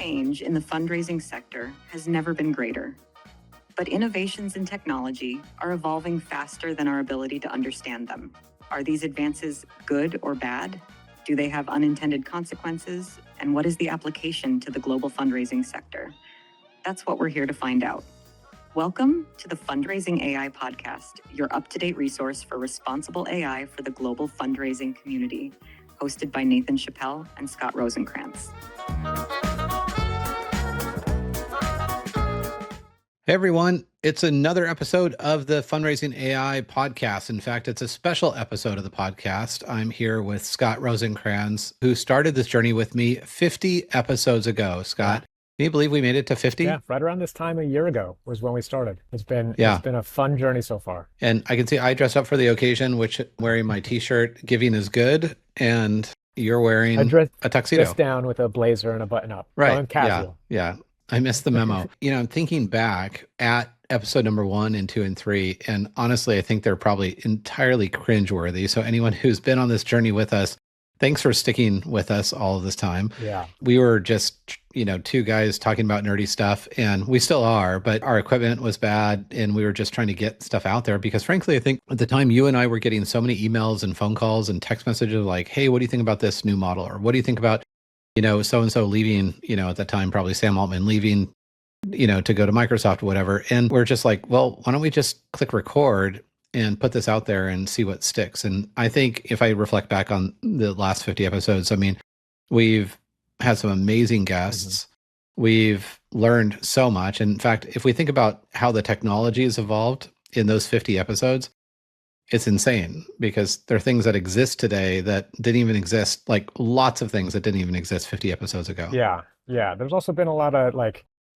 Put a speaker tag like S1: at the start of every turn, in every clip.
S1: change in the fundraising sector has never been greater. But innovations in technology are evolving faster than our ability to understand them. Are these advances good or bad? Do they have unintended consequences? And what is the application to the global fundraising sector? That's what we're here to find out. Welcome to the Fundraising AI podcast, your up-to-date resource for responsible AI for the global fundraising community, hosted by Nathan Chappell and Scott Rosenkrantz.
S2: Hey everyone, it's another episode of the Fundraising AI podcast. In fact, it's a special episode of the podcast. I'm here with Scott Rosenkrantz, who started this journey with me 50 episodes ago. Scott, can you believe we made it to 50?
S3: Yeah, right around this time a year ago was when we started. It's been a fun journey so far.
S2: And I can see I dressed up for the occasion, which wearing my t-shirt, giving is good, and you're wearing a tuxedo.
S3: Dressed down with a blazer and a button up.
S2: Right.
S3: So I'm casual.
S2: Yeah. I missed the memo. I'm thinking back at episode number 1 and 2 and 3, and honestly, I think they're probably entirely cringeworthy. So anyone who's been on this journey with us, thanks for sticking with us all of this time.
S3: Yeah.
S2: We were just, two guys talking about nerdy stuff, and we still are, but our equipment was bad, and we were just trying to get stuff out there because frankly, I think at the time you and I were getting so many emails and phone calls and text messages like, hey, what do you think about this new model? Or what do you think about so-and-so leaving, at the time, probably Sam Altman leaving, to go to Microsoft or whatever. And we're just like, well, why don't we just click record and put this out there and see what sticks? And I think if I reflect back on the last 50 episodes, we've had some amazing guests. Mm-hmm. We've learned so much. In fact, if we think about how the technology has evolved in those 50 episodes, it's insane because there are things that exist today that didn't even exist, like lots of things that didn't even exist 50 episodes ago.
S3: Yeah. There's also been a lot of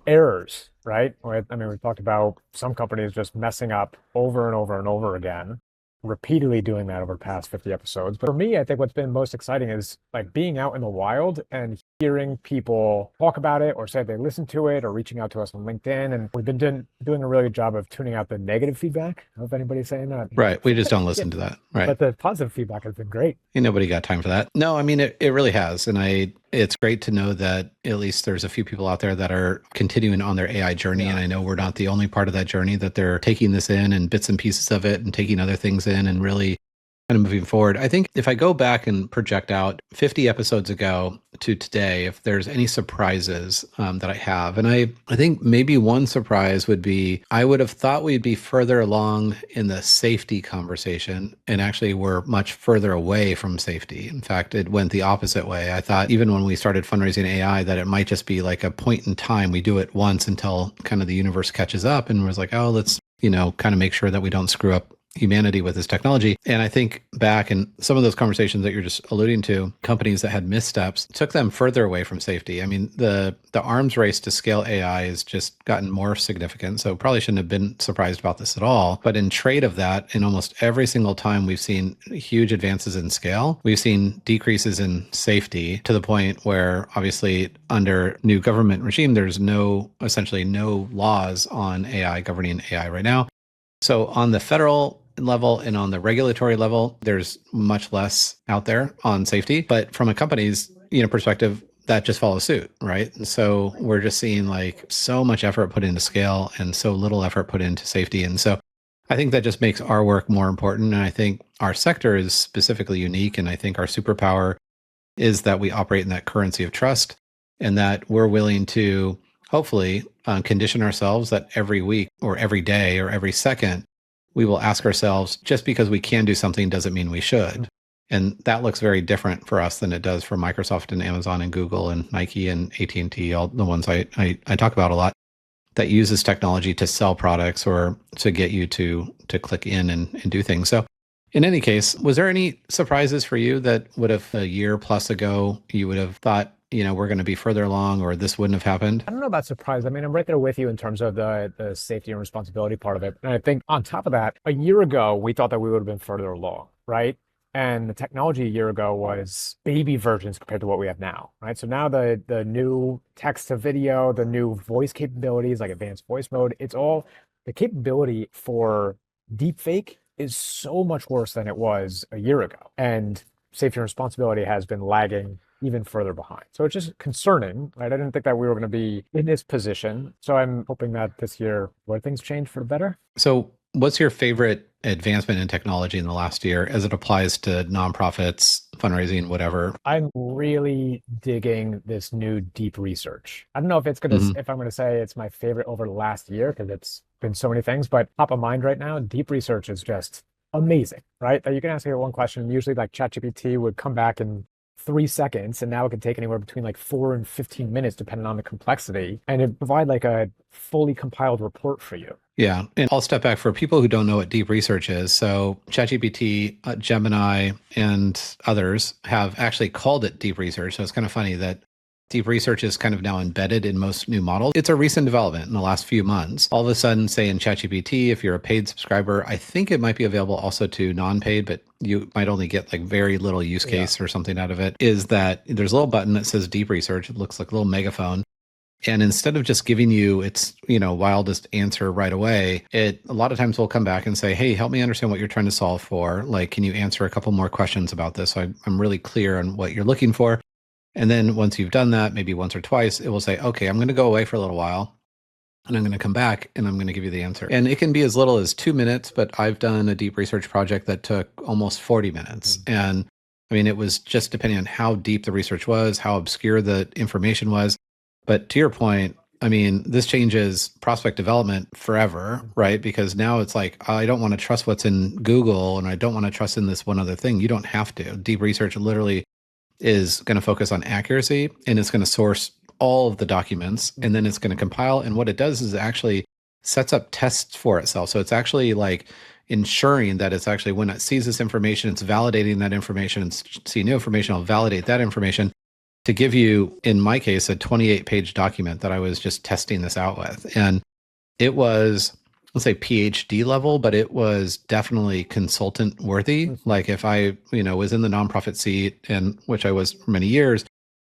S3: errors, right? We talked about some companies just messing up over and over and over again, repeatedly doing that over the past 50 episodes. But for me, I think what's been most exciting is being out in the wild and hearing people talk about it or say they listened to it or reaching out to us on LinkedIn. And we've been doing a really good job of tuning out the negative feedback. I don't know if anybody's saying that.
S2: Right. We just don't listen to that. Right.
S3: But the positive feedback has been great.
S2: Ain't nobody got time for that. No, it really has. And it's great to know that at least there's a few people out there that are continuing on their AI journey. Yeah. And I know we're not the only part of that journey, that they're taking this in and bits and pieces of it and taking other things in and really kind of moving forward. I think if I go back and project out 50 episodes ago to today, if there's any surprises that I have, and I think maybe one surprise would be, I would have thought we'd be further along in the safety conversation, and actually we're much further away from safety. In fact, it went the opposite way. I thought even when we started Fundraising AI that it might just be like a point in time. We do it once until kind of the universe catches up and was like, oh, let's, kind of make sure that we don't screw up humanity with this technology. And I think back in some of those conversations that you're just alluding to, companies that had missteps took them further away from safety. The arms race to scale AI has just gotten more significant. So probably shouldn't have been surprised about this at all. But in trade of that, in almost every single time we've seen huge advances in scale, we've seen decreases in safety to the point where obviously under new government regime, there's essentially no laws on AI governing AI right now. So on the federal level and on the regulatory level, there's much less out there on safety. But from a company's perspective, that just follows suit, right? And so we're just seeing so much effort put into scale and so little effort put into safety. And so I think that just makes our work more important. And I think our sector is specifically unique. And I think our superpower is that we operate in that currency of trust and that we're willing to hopefully condition ourselves that every week or every day or every second, we will ask ourselves, just because we can do something doesn't mean we should. And that looks very different for us than it does for Microsoft and Amazon and Google and Nike and AT&T, all the ones I talk about a lot, that uses technology to sell products or to get you to click in and do things. So in any case, was there any surprises for you that would have a year plus ago, you would have thought, we're going to be further along or this wouldn't have happened?
S3: I don't know about surprise. I'm right there with you in terms of the safety and responsibility part of it. And I think on top of that, a year ago, we thought that we would have been further along, right? And the technology a year ago was baby versions compared to what we have now, right? So now the new text to video, the new voice capabilities like advanced voice mode, it's all the capability for deepfake is so much worse than it was a year ago. And safety and responsibility has been lagging even further behind. So it's just concerning, right? I didn't think that we were going to be in this position. So I'm hoping that this year, where things change for the better.
S2: So what's your favorite advancement in technology in the last year as it applies to nonprofits, fundraising, whatever?
S3: I'm really digging this new deep research. I don't know if if I'm gonna say it's my favorite over the last year because it's been so many things, but top of mind right now, deep research is just amazing, right? That you can ask me one question, usually like ChatGPT would come back in 3 seconds, and now it can take anywhere between like 4 and 15 minutes, depending on the complexity, and it provide like a fully compiled report for you.
S2: Yeah. And I'll step back for people who don't know what deep research is. So ChatGPT, Gemini, and others have actually called it deep research. So it's kind of funny that deep research is kind of now embedded in most new models. It's a recent development in the last few months. All of a sudden, say in ChatGPT, if you're a paid subscriber, I think it might be available also to non-paid, but you might only get like very little use case or something out of it, is that there's a little button that says deep research. It looks like a little megaphone. And instead of just giving you its, wildest answer right away, it a lot of times will come back and say, hey, help me understand what you're trying to solve for. Like, can you answer a couple more questions about this? So I'm really clear on what you're looking for. And then once you've done that, maybe once or twice, it will say, okay, I'm going to go away for a little while and I'm going to come back and I'm going to give you the answer. And it can be as little as 2 minutes, but I've done a deep research project that took almost 40 minutes. And I mean, it was just depending on how deep the research was, how obscure the information was. But to your point, I mean, this changes prospect development forever, right? Because now it's like, I don't want to trust what's in Google and I don't want to trust in this one other thing. You don't have to. Deep research literally is going to focus on accuracy and it's going to source all of the documents and then it's going to compile. And what it does is it actually sets up tests for itself. So it's actually like ensuring that it's actually when it sees this information, it's validating that information and see new information, it'll validate that information to give you, in my case, a 28-page document that I was just testing this out with. And it was, let's say PhD level, but it was definitely consultant worthy. Like if I, was in the nonprofit seat, and which I was for many years,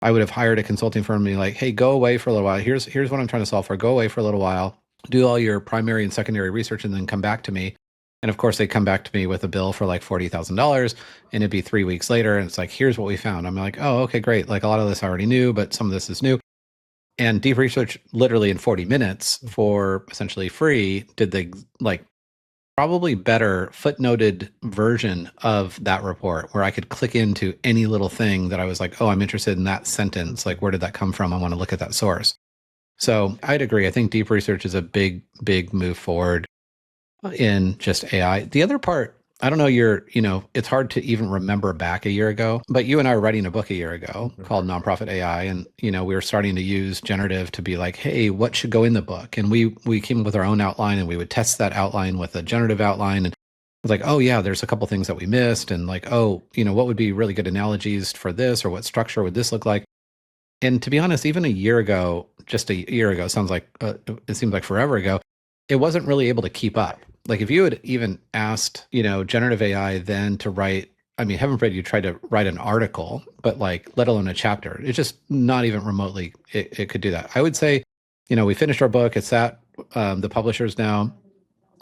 S2: I would have hired a consulting firm and be like, hey, go away for a little while. Here's what I'm trying to solve for. Go away for a little while, do all your primary and secondary research, and then come back to me. And of course, they come back to me with a bill for like $40,000 and it'd be 3 weeks later. And it's like, here's what we found. I'm like, oh, okay, great. Like a lot of this I already knew, but some of this is new. And deep research literally in 40 minutes for essentially free did the probably better footnoted version of that report where I could click into any little thing that I was like, oh, I'm interested in that sentence. Like, where did that come from? I want to look at that source. So I'd agree. I think deep research is a big, big move forward in just AI. The other part, I don't know, it's hard to even remember back a year ago, but you and I were writing a book a year ago called Nonprofit AI. And, we were starting to use generative to be like, hey, what should go in the book? And we came up with our own outline and we would test that outline with a generative outline. And it's like, oh yeah, there's a couple things that we missed. And like, oh, what would be really good analogies for this, or what structure would this look like? And to be honest, even a year ago, just a year ago, sounds like, it seems like forever ago, it wasn't really able to keep up. Like if you had even asked, generative AI then to write, I mean, heaven forbid you tried to write an article, but like, let alone a chapter, it's just not even remotely, it could do that. I would say, we finished our book. It's at the publishers now.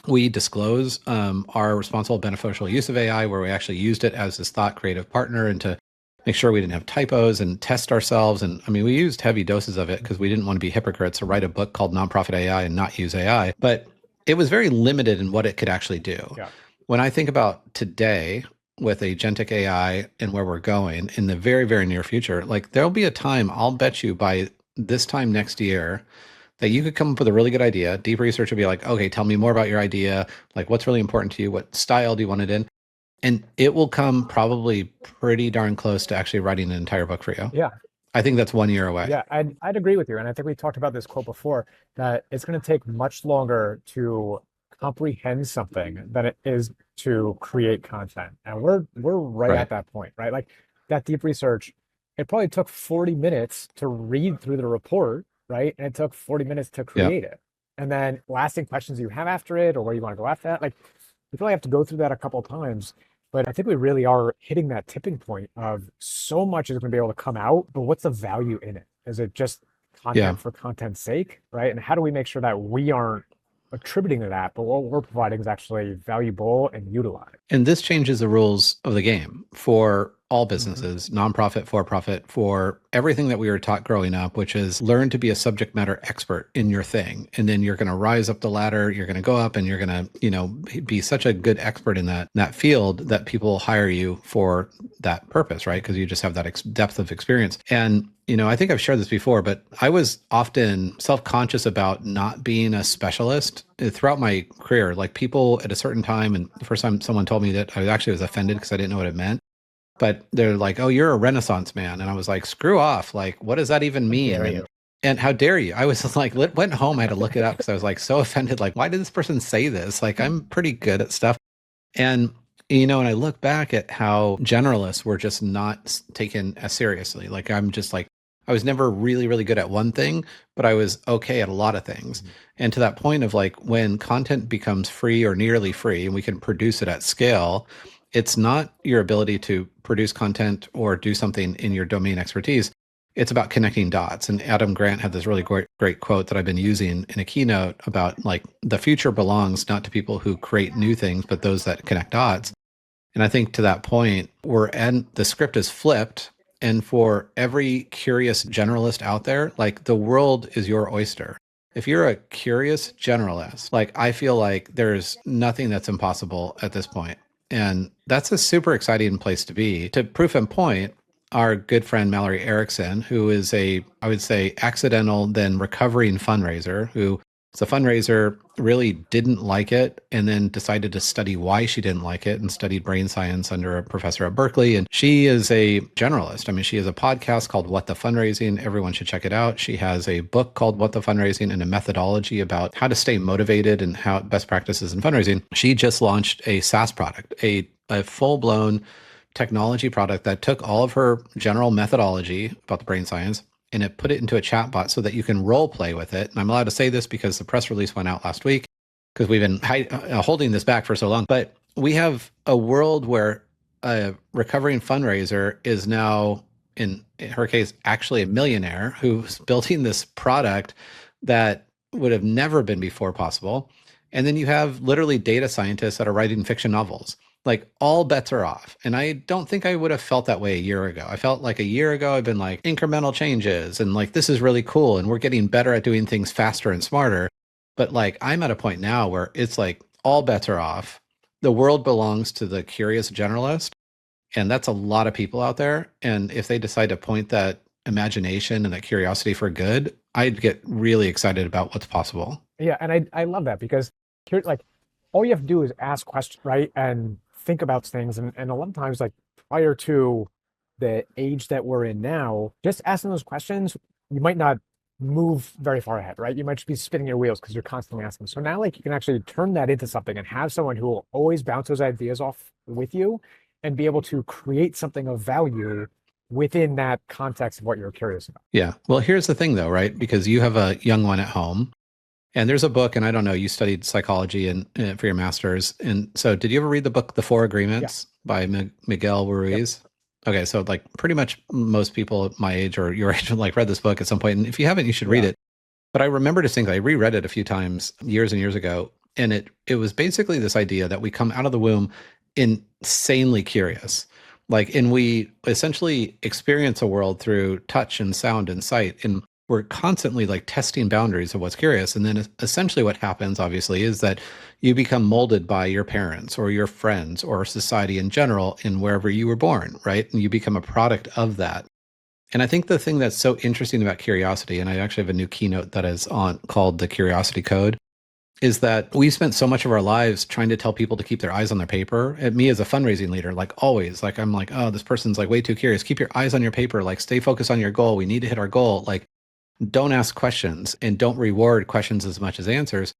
S2: We disclose our responsible beneficial use of AI, where we actually used it as this thought creative partner and to make sure we didn't have typos and test ourselves. And I mean, we used heavy doses of it because we didn't want to be hypocrites or write a book called Nonprofit AI and not use AI. But it was very limited in what it could actually do.
S3: Yeah.
S2: When I think about today with Agentic AI and where we're going in the very, very near future, like there'll be a time, I'll bet you by this time next year, that you could come up with a really good idea. Deep research would be like, okay, tell me more about your idea. Like what's really important to you? What style do you want it in? And it will come probably pretty darn close to actually writing an entire book for you.
S3: Yeah.
S2: I think that's 1 year away.
S3: Yeah, I'd agree with you. And I think we talked about this quote before, that it's going to take much longer to comprehend something than it is to create content. And we're right at that point, right? Like that deep research, it probably took 40 minutes to read through the report, right? And it took 40 minutes to create it. And then lasting questions you have after it, or where you want to go after that. Like you probably have to go through that a couple of times. But I think we really are hitting that tipping point of so much is going to be able to come out, but what's the value in it? Is it just content for content's sake, right? And how do we make sure that we aren't attributing to that, but what we're providing is actually valuable and utilized?
S2: And this changes the rules of the game for all businesses, nonprofit, for profit, for everything that we were taught growing up, which is learn to be a subject matter expert in your thing. And then you're going to rise up the ladder, you're going to go up and you're going to, be such a good expert in that field that people hire you for that purpose, right? Because you just have that depth of experience. And I think I've shared this before, but I was often self-conscious about not being a specialist throughout my career. Like people at a certain time, and the first time someone told me that, I actually was offended because I didn't know what it meant. But they're like, "Oh, you're a Renaissance man," and I was like, "Screw off! Like, what does that even mean?" And how dare you? I was like, went home, I had to look it up because I was like so offended. Like, why did this person say this? Like, I'm pretty good at stuff, and and I look back at how generalists were just not taken as seriously. Like, I'm just like, I was never really, really good at one thing, but I was okay at a lot of things. And to that point of like, when content becomes free or nearly free and we can produce it at scale, it's not your ability to produce content or do something in your domain expertise. It's about connecting dots. And Adam Grant had this really great quote that I've been using in a keynote about like the future belongs not to people who create new things, but those that connect dots. And I think to that point, the script is flipped. And for every curious generalist out there, like the world is your oyster. If you're a curious generalist, like I feel like there's nothing that's impossible at this point. And that's a super exciting place to be. To proof and point, our good friend Mallory Erickson, who is I would say, accidental then recovering fundraiser, who is a fundraiser, really didn't like it, and then decided to study why she didn't like it and studied brain science under a professor at Berkeley. And she is a generalist. I mean, she has a podcast called What the Fundraising. Everyone should check it out. She has a book called What the Fundraising and a methodology about how to stay motivated and how best practices in fundraising. She just launched a SaaS product, a full-blown technology product that took all of her general methodology about the brain science and it put it into a chatbot so that you can role play with it. And I'm allowed to say this because the press release went out last week because we've been holding this back for so long. But we have a world where a recovering fundraiser is now, in her case, actually a millionaire who's building this product that would have never been before possible. And then you have literally data scientists that are writing fiction novels. Like all bets are off. And I don't think I would have felt that way a year ago. I felt like a year ago, I've been like incremental changes and like, this is really cool. And we're getting better at doing things faster and smarter. But like, I'm at a point now where it's like all bets are off. The world belongs to the curious generalist. And that's a lot of people out there. And if they decide to point that imagination and that curiosity for good, I'd get really excited about what's possible.
S3: Yeah. And I love that because like all you have to do is ask questions, right? And think about things. And a lot of times, like prior to the age that we're in now, just asking those questions, you might not move very far ahead, right? You might just be spinning your wheels because you're constantly asking. So now like you can actually turn that into something and have someone who will always bounce those ideas off with you and be able to create something of value within that context of what you're curious about.
S2: Yeah. Well, here's the thing though, right? Because you have a young one at home. And there's a book, and I don't know, you studied psychology and for your master's. And so did you ever read the book, The Four Agreements by Miguel Ruiz? Yep. Okay. So like pretty much most people my age or your age like read this book at some point. And if you haven't, you should read it. But I remember distinctly, I reread it a few times years and years ago. And it was basically this idea that we come out of the womb insanely curious. Like, and we essentially experience a world through touch and sound and sight. And we're constantly like testing boundaries of what's curious. And then essentially what happens, obviously, is that you become molded by your parents or your friends or society in general in wherever you were born, right? And you become a product of that. And I think the thing that's so interesting about curiosity, and I actually have a new keynote that is on called The Curiosity Code, is that we spent so much of our lives trying to tell people to keep their eyes on their paper. And me as a fundraising leader, like always, like I'm like, oh, this person's like way too curious. Keep your eyes on your paper. Like stay focused on your goal. We need to hit our goal. Like don't ask questions and don't reward questions as much as answers.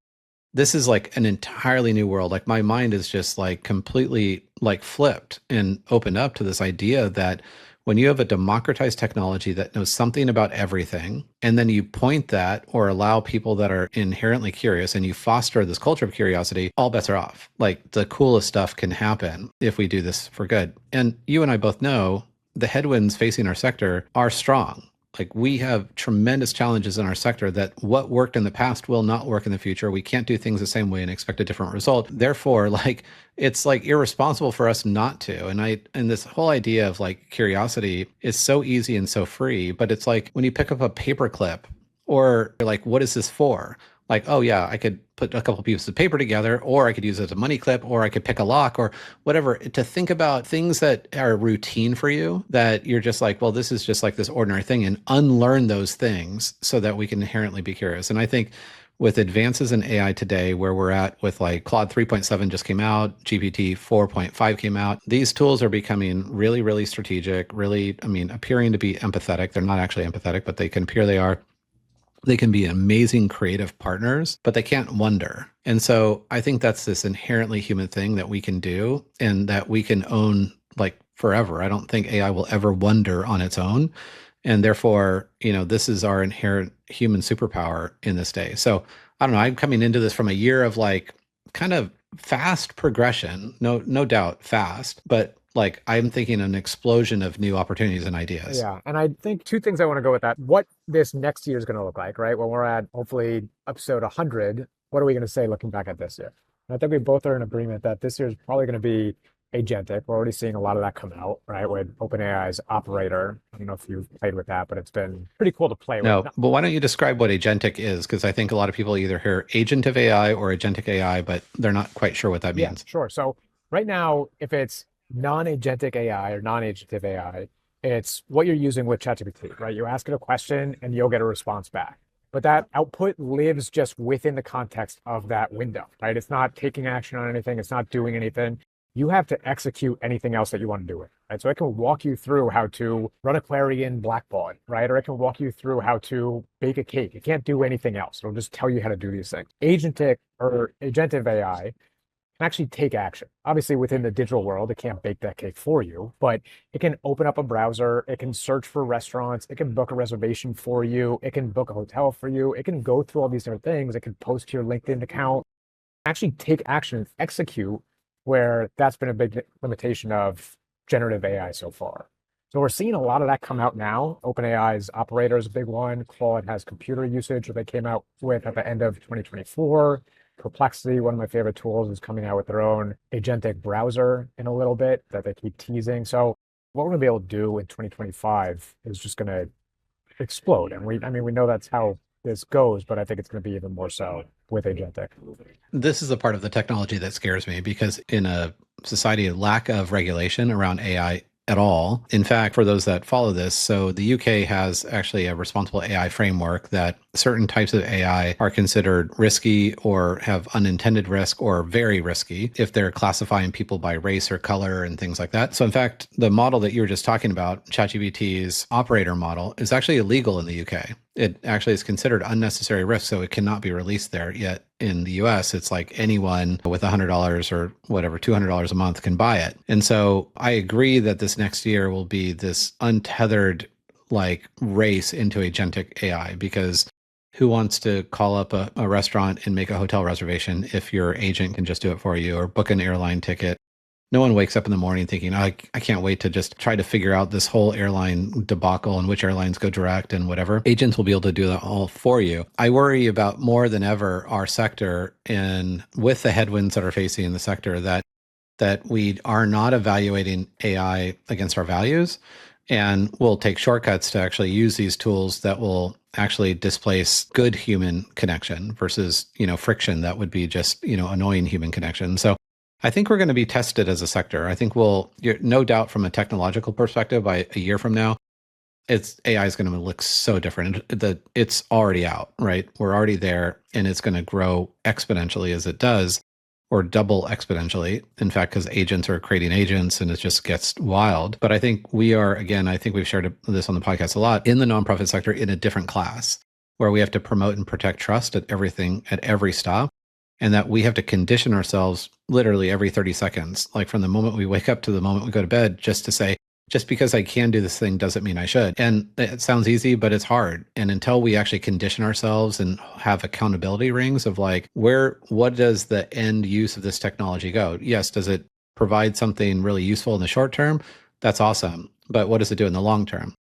S2: This is like an entirely new world. Like my mind is just like completely like flipped and opened up to this idea that when you have a democratized technology that knows something about everything, and then you point that or allow people that are inherently curious and you foster this culture of curiosity, all bets are off. Like the coolest stuff can happen if we do this for good. And you and I both know the headwinds facing our sector are strong. Like we have tremendous challenges in our sector that what worked in the past will not work in the future. We can't do things the same way and expect a different result. Therefore, like it's like irresponsible for us not to. And this whole idea of like curiosity is so easy and so free, but it's like when you pick up a paper clip or you're like, what is this for? Like, oh yeah, I could put a couple pieces of paper together, or I could use it as a money clip, or I could pick a lock or whatever. To think about things that are routine for you, that you're just like, well, this is just like this ordinary thing, and unlearn those things so that we can inherently be curious. And I think with advances in AI today, where we're at with like Claude 3.7 just came out, GPT 4.5 came out, these tools are becoming really, really strategic, really, I mean, appearing to be empathetic. They're not actually empathetic, but they can appear they are. They can be amazing creative partners, but they can't wonder. And so I think that's this inherently human thing that we can do and that we can own like forever. I don't think AI will ever wonder on its own. And therefore, this is our inherent human superpower in this day. So I don't know, I'm coming into this from a year of like kind of fast progression, no doubt fast, but like I'm thinking an explosion of new opportunities and ideas.
S3: Yeah. And I think two things I want to go with that. What this next year is going to look like, right? When we're at hopefully episode 100, what are we going to say looking back at this year? And I think we both are in agreement that this year is probably going to be agentic. We're already seeing a lot of that come out, right? With OpenAI's Operator. I don't know if you've played with that, but it's been pretty cool to play with.
S2: No, but why don't you describe what Agentic is? Because I think a lot of people either hear agent of AI or agentic AI, but they're not quite sure what that means.
S3: Yeah, sure. So right now, if it's non-agentic AI or non-agentive AI, it's what you're using with ChatGPT, right? You ask it a question and you'll get a response back. But that output lives just within the context of that window, right? It's not taking action on anything. It's not doing anything. You have to execute anything else that you want to do with it, right? So it can walk you through how to run a query in Blackbaud, right? Or it can walk you through how to bake a cake. It can't do anything else. It'll just tell you how to do these things. Agentic or agentive AI can actually take action. Obviously, within the digital world, it can't bake that cake for you, but it can open up a browser, it can search for restaurants, it can book a reservation for you, it can book a hotel for you, it can go through all these different things, it can post to your LinkedIn account, actually take action and execute, where that's been a big limitation of generative AI so far. So we're seeing a lot of that come out now. OpenAI's Operator is a big one. Claude has computer usage that they came out with at the end of 2024. Perplexity, one of my favorite tools, is coming out with their own agentic browser in a little bit that they keep teasing. So what we're going to be able to do in 2025 is just going to explode. And we know that's how this goes, but I think it's going to be even more so with agentic.
S2: This is a part of the technology that scares me because in a society of lack of regulation around AI at all. In fact, for those that follow this, so the UK has actually a responsible AI framework that certain types of AI are considered risky or have unintended risk or very risky if they're classifying people by race or color and things like that. So in fact, the model that you were just talking about, ChatGPT's operator model, is actually illegal in the UK. It actually is considered unnecessary risk, so it cannot be released there. Yet in the US, it's like anyone with $100 or whatever, $200 a month can buy it. And so I agree that this next year will be this untethered like race into agentic AI, because who wants to call up a restaurant and make a hotel reservation if your agent can just do it for you, or book an airline ticket? No one wakes up in the morning thinking, I can't wait to just try to figure out this whole airline debacle and which airlines go direct and whatever. Agents will be able to do that all for you. I worry about more than ever our sector, and with the headwinds that are facing in the sector, that we are not evaluating AI against our values, and we'll take shortcuts to actually use these tools that will actually displace good human connection versus, friction that would be just, annoying human connection. So I think we're going to be tested as a sector. I think no doubt from a technological perspective, by a year from now, AI is going to look so different. It's already out, right? We're already there, and it's going to grow exponentially as it does, or double exponentially. In fact, because agents are creating agents and it just gets wild. But I think I think we've shared this on the podcast a lot, in the nonprofit sector in a different class, where we have to promote and protect trust at every stop. And that we have to condition ourselves literally every 30 seconds, like from the moment we wake up to the moment we go to bed, just to say, just because I can do this thing doesn't mean I should. And it sounds easy, but it's hard. And until we actually condition ourselves and have accountability rings of like, what does the end use of this technology go? Yes, does it provide something really useful in the short term? That's awesome. But what does it do in the long term?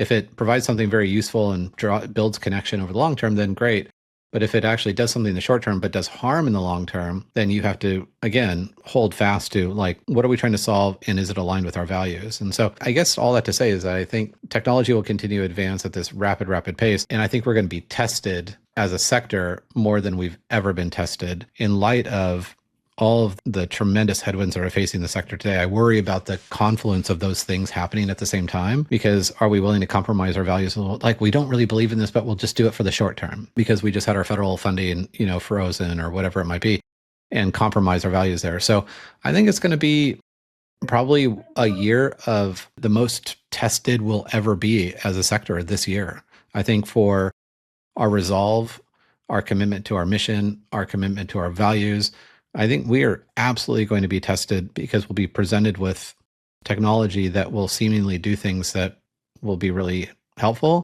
S2: If it provides something very useful and builds connection over the long term, then great. But if it actually does something in the short term, but does harm in the long term, then you have to, again, hold fast to like, what are we trying to solve? And is it aligned with our values? And so I guess all that to say is that I think technology will continue to advance at this rapid pace. And I think we're going to be tested as a sector more than we've ever been tested in light of all of the tremendous headwinds that are facing the sector today. I worry about the confluence of those things happening at the same time, because are we willing to compromise our values? Like, we don't really believe in this, but we'll just do it for the short term because we just had our federal funding, frozen or whatever it might be, and compromise our values there. So I think it's going to be probably a year of the most tested we'll ever be as a sector this year. I think for our resolve, our commitment to our mission, our commitment to our values, I think we are absolutely going to be tested because we'll be presented with technology that will seemingly do things that will be really helpful,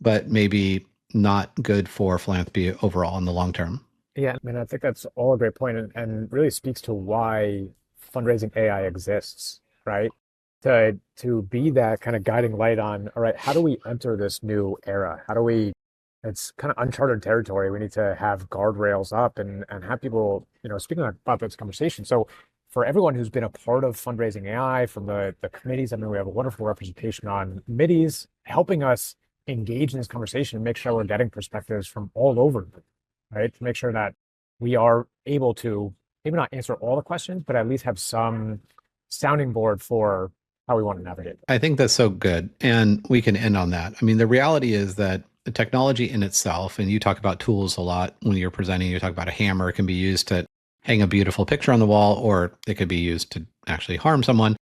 S2: but maybe not good for philanthropy overall in the long term.
S3: Yeah, I mean, I think that's all a great point and really speaks to why fundraising AI exists, right? To be that kind of guiding light on, all right, how do we enter this new era? It's kind of uncharted territory. We need to have guardrails up and have people, speaking about this conversation. So for everyone who's been a part of Fundraising AI, from the committees, I mean, we have a wonderful representation on committees, helping us engage in this conversation and make sure we're getting perspectives from all over, right? To make sure that we are able to maybe not answer all the questions, but at least have some sounding board for how we want to navigate.
S2: I think that's so good. And we can end on that. I mean, the reality is that the technology in itself, and you talk about tools a lot when you're presenting, you talk about a hammer. It can be used to hang a beautiful picture on the wall, or it could be used to actually harm someone.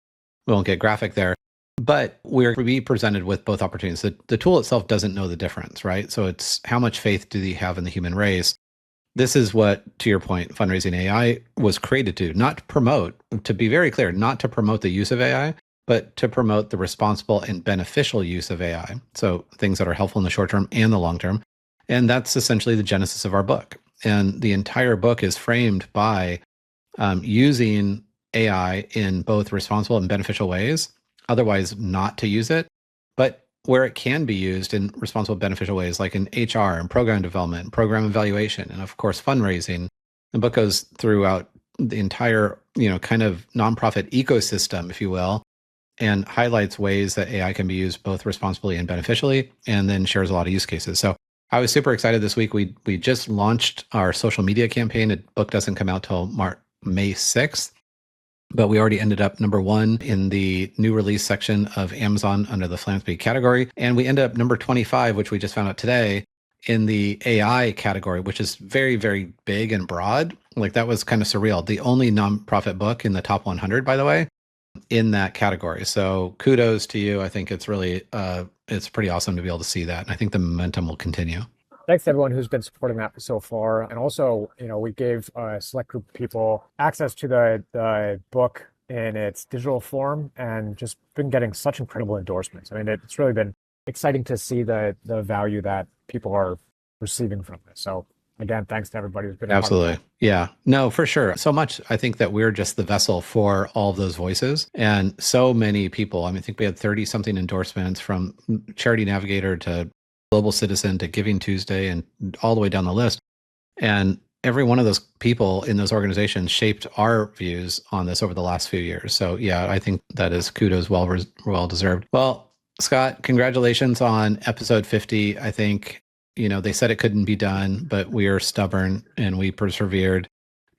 S2: We won't get graphic there. But we're be presented with both opportunities. The tool itself doesn't know the difference, right? So it's how much faith do they have in the human race? This is what, to your point, Fundraising AI was created to, not to promote, to be very clear, not to promote the use of AI, but to promote the responsible and beneficial use of AI. So things that are helpful in the short term and the long term. And that's essentially the genesis of our book. And the entire book is framed by using AI in both responsible and beneficial ways, otherwise not to use it, but where it can be used in responsible, beneficial ways, like in HR and program development, program evaluation, and of course, fundraising. The book goes throughout the entire, kind of nonprofit ecosystem, if you will, and highlights ways that AI can be used both responsibly and beneficially, and then shares a lot of use cases. So I was super excited this week. We just launched our social media campaign. The book doesn't come out till May 6th, but we already ended up number 1 in the new release section of Amazon under the philanthropy category. And we ended up number 25, which we just found out today, in the AI category, which is very, very big and broad. Like, that was kind of surreal. The only nonprofit book in the top 100, by the way, in that category. So kudos to you. I think it's really, it's pretty awesome to be able to see that. And I think the momentum will continue.
S3: Thanks to everyone who's been supporting that so far. And also, we gave a select group of people access to the book in its digital form and just been getting such incredible endorsements. I mean, it's really been exciting to see the value that people are receiving from this. So again, thanks to everybody who's been
S2: absolutely. Yeah, no, for sure. So much. I think that we're just the vessel for all of those voices, and so many people. I mean, I think we had 30 something endorsements, from Charity Navigator to Global Citizen to Giving Tuesday and all the way down the list. And every one of those people in those organizations shaped our views on this over the last few years. So yeah, I think that is kudos well deserved. Well, Scott, congratulations on episode 50. I think, they said it couldn't be done, but we are stubborn and we persevered.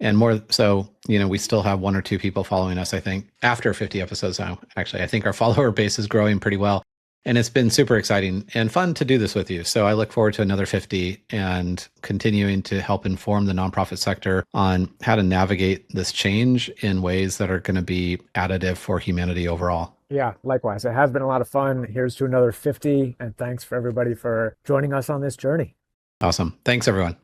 S2: And more so, we still have 1 or 2 people following us, I think, after 50 episodes now. Actually, I think our follower base is growing pretty well. And it's been super exciting and fun to do this with you. So I look forward to another 50 and continuing to help inform the nonprofit sector on how to navigate this change in ways that are going to be additive for humanity overall.
S3: Yeah, likewise. It has been a lot of fun. Here's to another 50. And thanks for everybody for joining us on this journey.
S2: Awesome. Thanks, everyone.